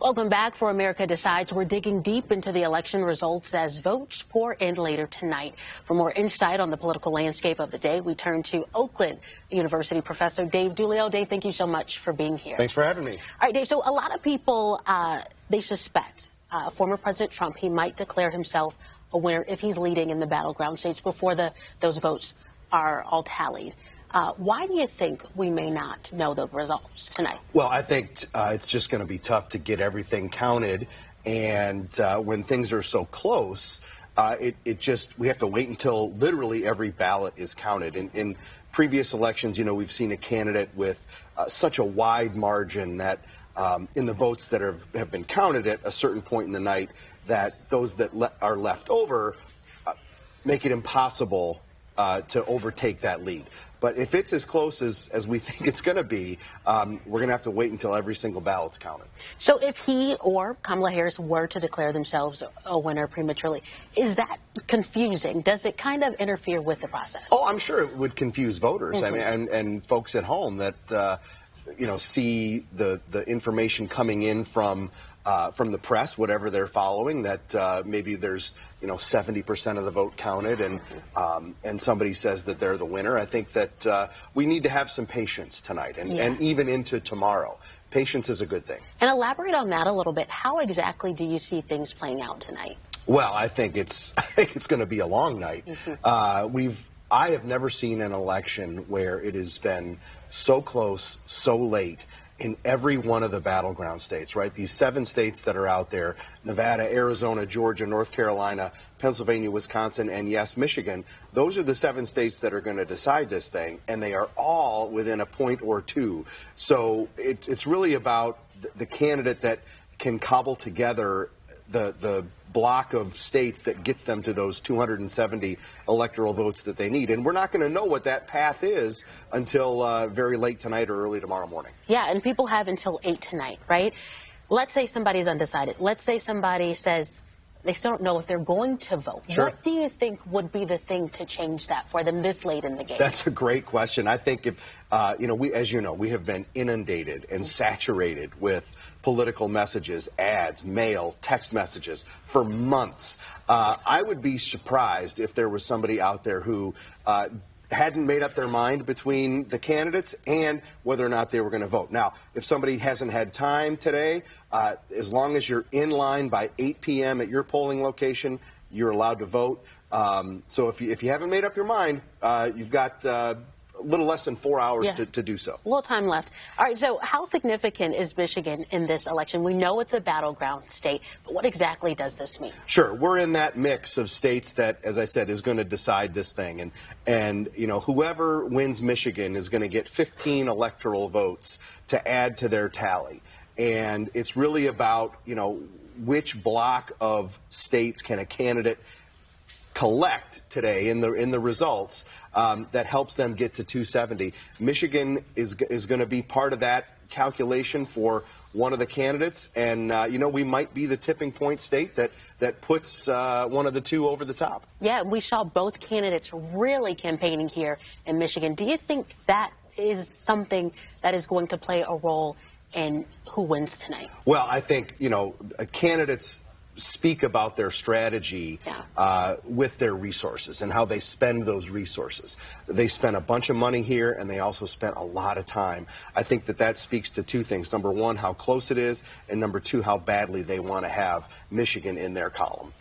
Welcome back for America Decides. We're digging deep into the election results as votes pour in later tonight. For more insight on the political landscape of the day, we turn to Oakland University professor Dave Dulio. Dave, thank you so much for being here. Thanks for having me. All right, Dave, so a lot of people, they suspect former President Trump, he might declare himself a winner if he's leading in the battleground states before those votes are all tallied. Why do you think we may not know the results tonight? Well, I think it's just going to be tough to get everything counted. And when things are so close, we have to wait until literally every ballot is counted. In previous elections, we've seen a candidate with such a wide margin that in the votes that have been counted at a certain point in the night, that those that are left over make it impossible to overtake that lead. But if it's as close as we think it's going to be, we're going to have to wait until every single ballot's counted. So if he or Kamala Harris were to declare themselves a winner prematurely, is that confusing? Does it kind of interfere with the process? Oh, I'm sure it would confuse voters. Mm-hmm. I mean, and folks at home that see the information coming in from the press, whatever they're following, that maybe there's 70% of the vote counted, and somebody says that they're the winner. I think that we need to have some patience tonight, and even into tomorrow. Patience is a good thing. And elaborate on that a little bit. How exactly do you see things playing out tonight? Well, I think it's going to be a long night. Mm-hmm. I have never seen an election where it has been so close, so late, in every one of the battleground states, right? These 7 states that are out there, Nevada, Arizona, Georgia, North Carolina, Pennsylvania, Wisconsin, and yes, Michigan, those are the 7 states that are going to decide this thing, and they are all within a point or two. So it's really about the candidate that can cobble together the block of states that gets them to those 270 electoral votes that they need. And we're not going to know what that path is until very late tonight or early tomorrow morning. Yeah, and people have until 8 tonight, right? Let's say somebody's undecided. Let's say somebody says they still don't know if they're going to vote. Sure. What do you think would be the thing to change that for them this late in the game? That's a great question. I think if, we have been inundated and saturated with political messages, ads, mail, text messages for months. I would be surprised if there was somebody out there who hadn't made up their mind between the candidates and whether or not they were going to vote. Now, if somebody hasn't had time today, as long as you're in line by 8 p.m. at your polling location, you're allowed to vote. So if you haven't made up your mind, you've got a little less than 4 hours to do so. A little time left. All right, so how significant is Michigan in this election? We know it's a battleground state, but what exactly does this mean? Sure, we're in that mix of states that, as I said, is going to decide this thing. And whoever wins Michigan is going to get 15 electoral votes to add to their tally. And it's really about, which block of states can a candidate collect today in the results that helps them get to 270. Michigan is going to be part of that calculation for one of the candidates, and we might be the tipping point state that puts one of the two over the top. Yeah, we saw both candidates really campaigning here in Michigan. Do you think that is something that is going to play a role in who wins tonight? Well, I think candidates speak about their strategy with their resources and how they spend those resources. They spent a bunch of money here, and they also spent a lot of time. I think that speaks to 2 things. Number 1, how close it is, and number 2, how badly they want to have Michigan in their column.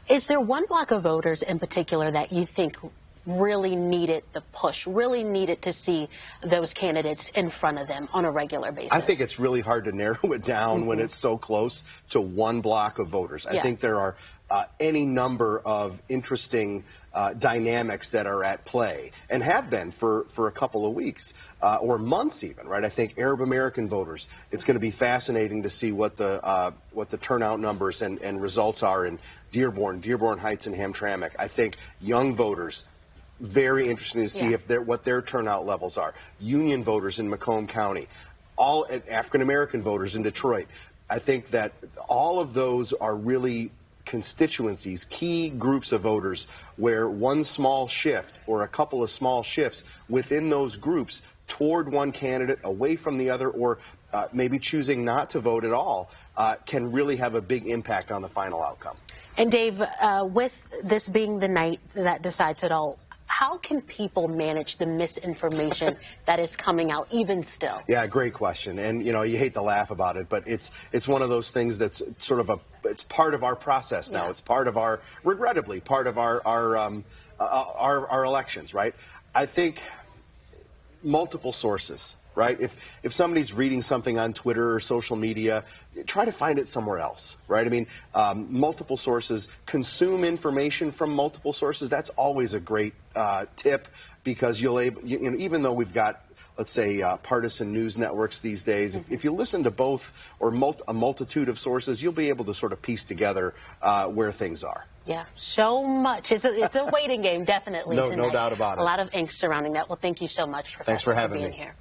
Is there one block of voters in particular that you think really needed the push, really needed to see those candidates in front of them on a regular basis? I think it's really hard to narrow it down when it's so close to one block of voters. I think there are any number of interesting dynamics that are at play and have been for a couple of weeks or months even, right? I think Arab American voters, it's going to be fascinating to see what the turnout numbers and results are in Dearborn Heights, and Hamtramck. I think young voters, very interesting to see what their turnout levels are. Union voters in Macomb County, all African American voters in Detroit. I think that all of those are really constituencies, key groups of voters, where one small shift or a couple of small shifts within those groups toward one candidate, away from the other, or maybe choosing not to vote at all can really have a big impact on the final outcome. And Dave, with this being the night that decides it all, how can people manage the misinformation that is coming out even still? Yeah, great question. And, you know, you hate to laugh about it, but it's one of those things that's sort of it's part of our process now. Yeah. It's part of our, regrettably, part of our elections, right? I think multiple sources, right? If somebody's reading something on Twitter or social media, try to find it somewhere else, right? I mean, multiple sources, consume information from multiple sources. That's always a great tip, because even though we've got, let's say, partisan news networks these days, if you listen to both or a multitude of sources, you'll be able to sort of piece together where things are. Yeah, so much. It's a waiting game, definitely. No doubt about it. A lot of angst surrounding that. Well, thank you so much, Professor, Thanks for having being me here.